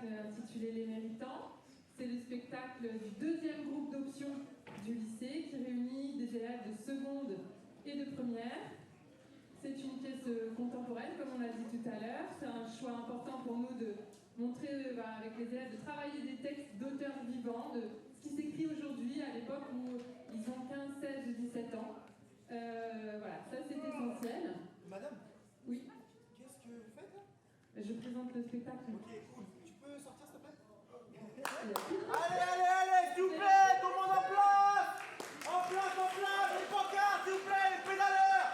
spectacle intitulé Les Méritants. C'est le spectacle du deuxième groupe d'options du lycée qui réunit des élèves de seconde et de première. C'est une pièce contemporaine, comme on l'a dit tout à l'heure. C'est un choix important pour nous de montrer avec les élèves, de travailler des textes d'auteurs vivants, de ce qui s'écrit aujourd'hui, à l'époque où ils ont 15, 16 ou 17 ans. Voilà, ça c'est essentiel. Madame? Oui. Qu'est-ce que vous faites là? Je présente le spectacle. Ok, cool. Tu peux sortir s'il te plaît? Allez, s'il vous plaît, tout le monde en place! En place, les pancartes, s'il vous plaît, les pédaleurs!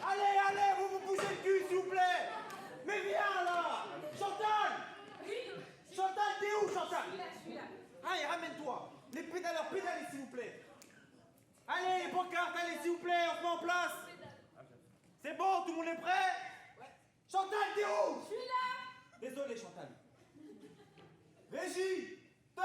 Allez, vous bougez le cul, s'il vous plaît! Mais viens là! Chantal! Oui. Chantal, t'es où, Chantal? Je suis là. Allez, ramène-toi! Les pédaleurs, pédalez, s'il vous plaît! Allez, les pancartes, allez, s'il vous plaît, on se met en place! C'est bon, tout le monde est prêt? Ouais. Chantal, t'es où? Je suis là. Désolé, Chantal. Régie, top!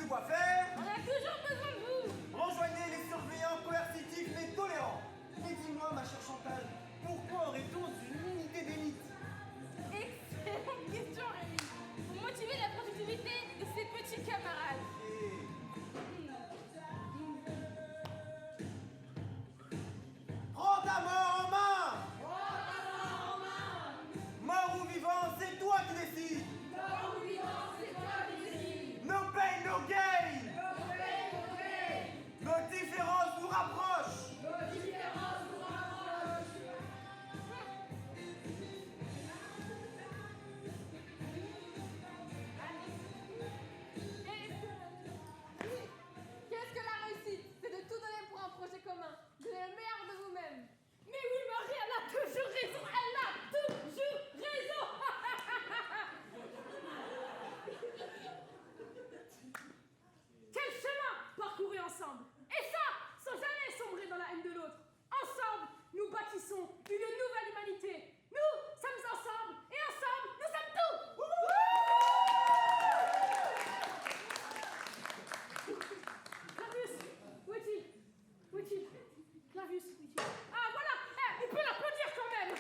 Quoi faire? On a toujours besoin de vous. Rejoignez les surveillants coercitifs mais tolérants. Mais dis-moi, ma chère Chantal, pourquoi aurait-on une unité d'élite? Excellente question, Rémi. Pour motiver la productivité de ses petits camarades. Prends ta mort en main! Prends ta mort en main. Mort ou vivant, c'est toi qui décides! Mort ou vivant, c'est toi qui décides. No pain, no gain! No pain, no gain. Nos différences nous rapprochent! Nos différences nous rapprochent. Qu'est-ce que la réussite? C'est de tout donner pour un projet commun. Donner le meilleur de vous-même. Mais oui, Marie, elle a toujours raison. Elle a toujours raison. Quel chemin parcouru ensemble. Et ça, sans jamais sombrer dans la haine de l'autre. Ensemble, nous bâtissons une nouvelle humanité. Nous sommes ensemble et ensemble, nous sommes tout. Clavius, où est-il? Où est-il? Clavius, où est-il? Ah voilà, on peut l'applaudir quand même.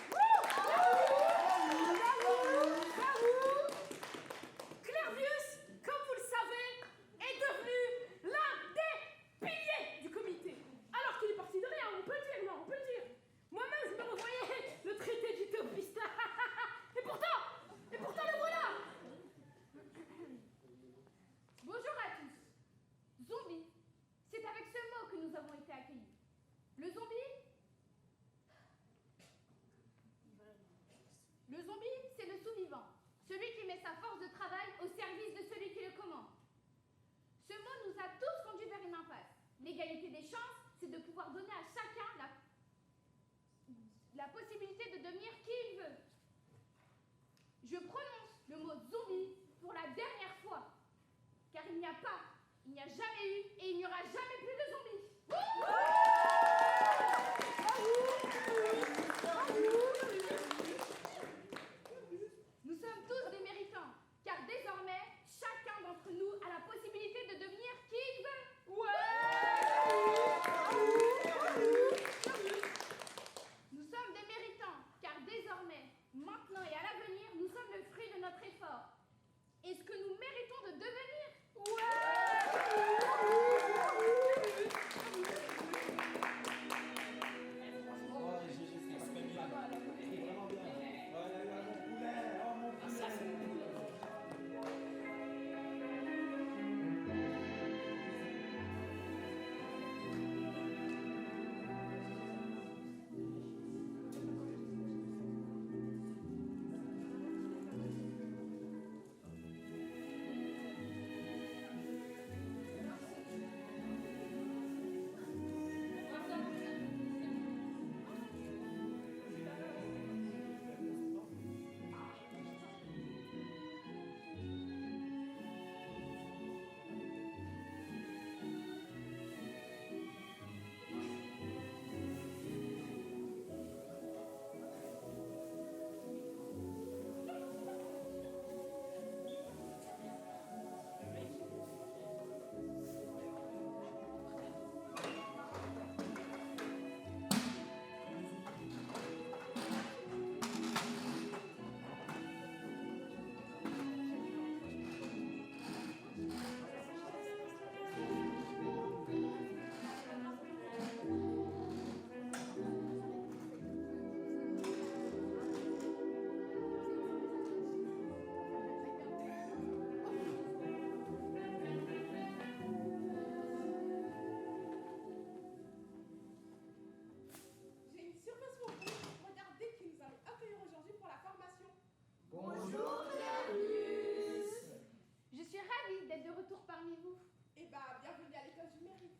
Clavius, comme vous le savez, est devenu l'un des piliers du comité. Alors qu'il est parti de rien, on peut le dire, non, on peut le dire. Moi-même, je me revoyais le traité d'utopiste. Et pourtant, le voilà. Bonjour à tous. Zombie, c'est avec ce mot que nous avons été accueillis. Le zombie? Le zombie, c'est le sous-vivant, celui qui met sa force de travail au service de celui qui le commande. Ce mot nous a tous conduits vers une impasse. L'égalité des chances, c'est de pouvoir donner à chacun la possibilité de devenir qui il veut. Je prononce le mot zombie pour la dernière fois, car il n'y a pas, il n'y a jamais eu et il n'y aura jamais plus de zombies. Nous sommes tous des méritants, car désormais, chacun d'entre nous a la possibilité de devenir qui il veut. Bonjour Clairvius. Je suis ravie d'être de retour parmi vous. Eh bah, bienvenue à l'école du mérite.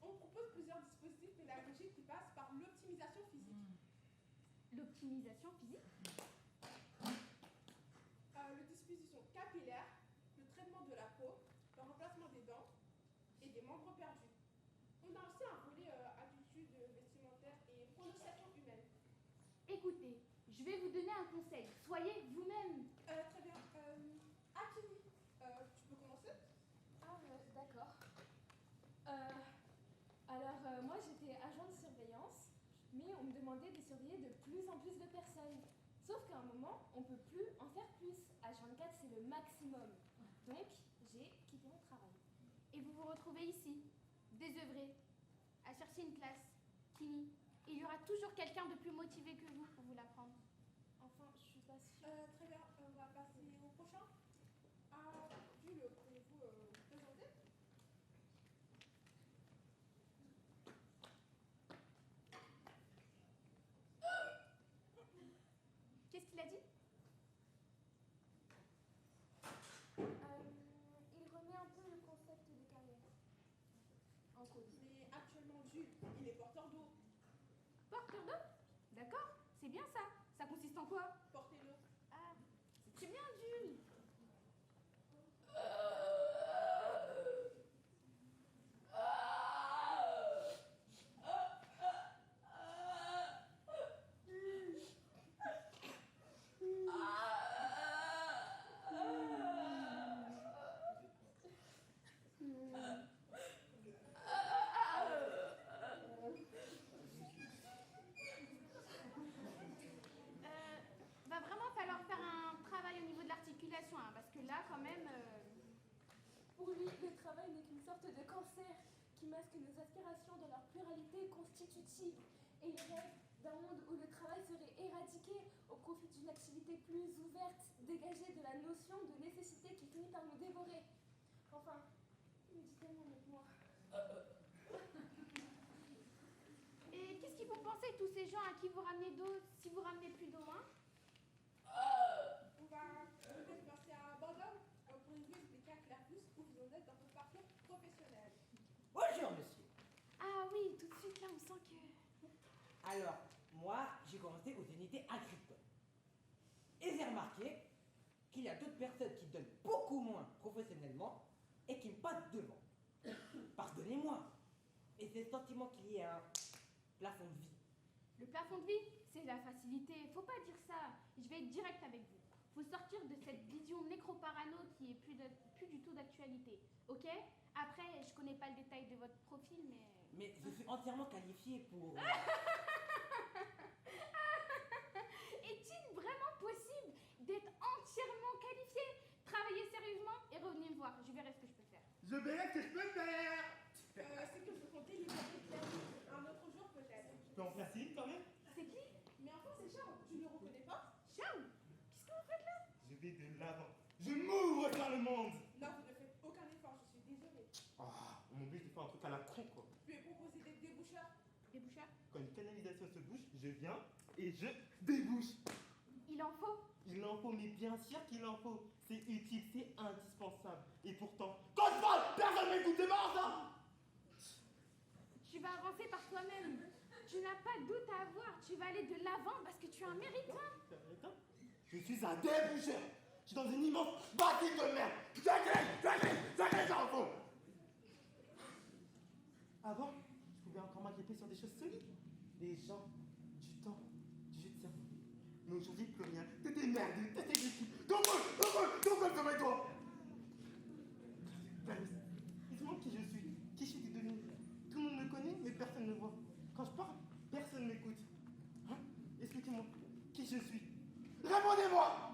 On propose plusieurs dispositifs pédagogiques qui passent par l'optimisation physique. L'optimisation physique. Le disposition capillaire, le traitement de la peau, le remplacement des dents et des membres perdus. On a aussi un volet attitude vestimentaire et prononciation humaine. Écoutez, je vais vous donner un conseil. Soyez vous-même. Très bien. Akini, tu peux commencer? Ah, d'accord. Moi j'étais agent de surveillance, mais on me demandait de surveiller de plus en plus de personnes. Sauf qu'à un moment, on peut plus en faire plus. H24, c'est le maximum. Donc, j'ai quitté mon travail. Et vous vous retrouvez ici, désœuvré, à chercher une classe. Kini, il y aura toujours quelqu'un de plus motivé que vous pour vous l'apprendre. Enfin, je suis pas sûre. Très bien. On va passer au prochain. Jules, pouvez-vous vous présenter? Qu'est-ce qu'il a dit? Il remet un peu le concept de carrière en cause. Mais actuellement, Jules, il est porteur d'eau. Porteur d'eau? D'accord, c'est bien ça. Ça consiste en quoi? Portez-le. Ah, c'est très bien, Jules. Va vraiment falloir faire un travail au niveau de l'articulation, hein, parce que là, quand même... Pour lui, le travail n'est qu'une sorte de cancer qui masque nos aspirations dans leur pluralité constitutive. Et il rêve d'un monde où le travail serait éradiqué au profit d'une activité plus ouverte, dégagée de la notion de nécessité qui finit par nous dévorer. Enfin, il me dit tellement mieux que moi. Et qu'est-ce qu'ils vont penser, tous ces gens à qui vous ramenez d'eau, si vous ramenez plus d'eau, hein? On va peut-être passer à Bordeaux. Pourriez-vous expliquer à Clairvius où vous en êtes dans votre parcours professionnel? Bonjour monsieur. Ah oui, tout de suite, là, on sent que... Alors, moi, j'ai commencé aux unités agricoles. Et j'ai remarqué qu'il y a d'autres personnes qui donnent beaucoup moins professionnellement et qui me passent devant. Pardonnez-moi. Et c'est le sentiment qu'il y ait un plafond de vie. Le plafond de vie, c'est la facilité. Faut pas dire ça. Je vais être direct avec vous. Faut sortir de cette vision nécro-parano qui est plus du tout d'actualité. Ok? Après, je connais pas le détail de votre profil, mais... Mais je suis entièrement qualifié pour... Est-il vraiment possible d'être entièrement qualifié? Travaillez sérieusement et revenez me voir. Je verrai ce que je peux faire. Je verrai ce que je peux faire. C'est que vous comptez libérer Clairvius. Un autre jour peut-être. Tu peux en faire signe quand même? C'est qui? Mais enfin, c'est Charles. Tu ne le reconnais pas? Charles? Qu'est-ce que vous faites là? Je vais de l'avant. Je m'ouvre vers le monde. Non, vous ne faites aucun effort. Je suis désolée. On m'oblige de faire un truc à la con, quoi. Je lui ai proposé d'être déboucheur. Déboucheur? Quand une canalisation se bouche, je viens et je débouche. Il en faut? Il en faut, mais bien sûr qu'il en faut. C'est utile, c'est indispensable. Et pourtant, quand je parle, personne m'écoute, c'est marrant ça. Tu vas avancer par toi-même. Tu n'as pas de doute à avoir. Tu vas aller de l'avant parce que tu as un mérite, hein. Je suis un déboucheur. Je suis dans une immense bâtisse de merde. J'agresse en fond. Avant, je pouvais encore m'agripper sur des choses solides. Les gens, du temps, du jeu de cerveau. Mais aujourd'hui, plus rien. T'es merdeux, t'es ridicule. Donc, comme toi. Dis-moi qui je suis. Qui je suis devenu. Tout le monde me connaît, mais personne ne me voit. Quand je parle, personne ne m'écoute. Hein? Expliquez-moi qui je suis. Répondez-moi.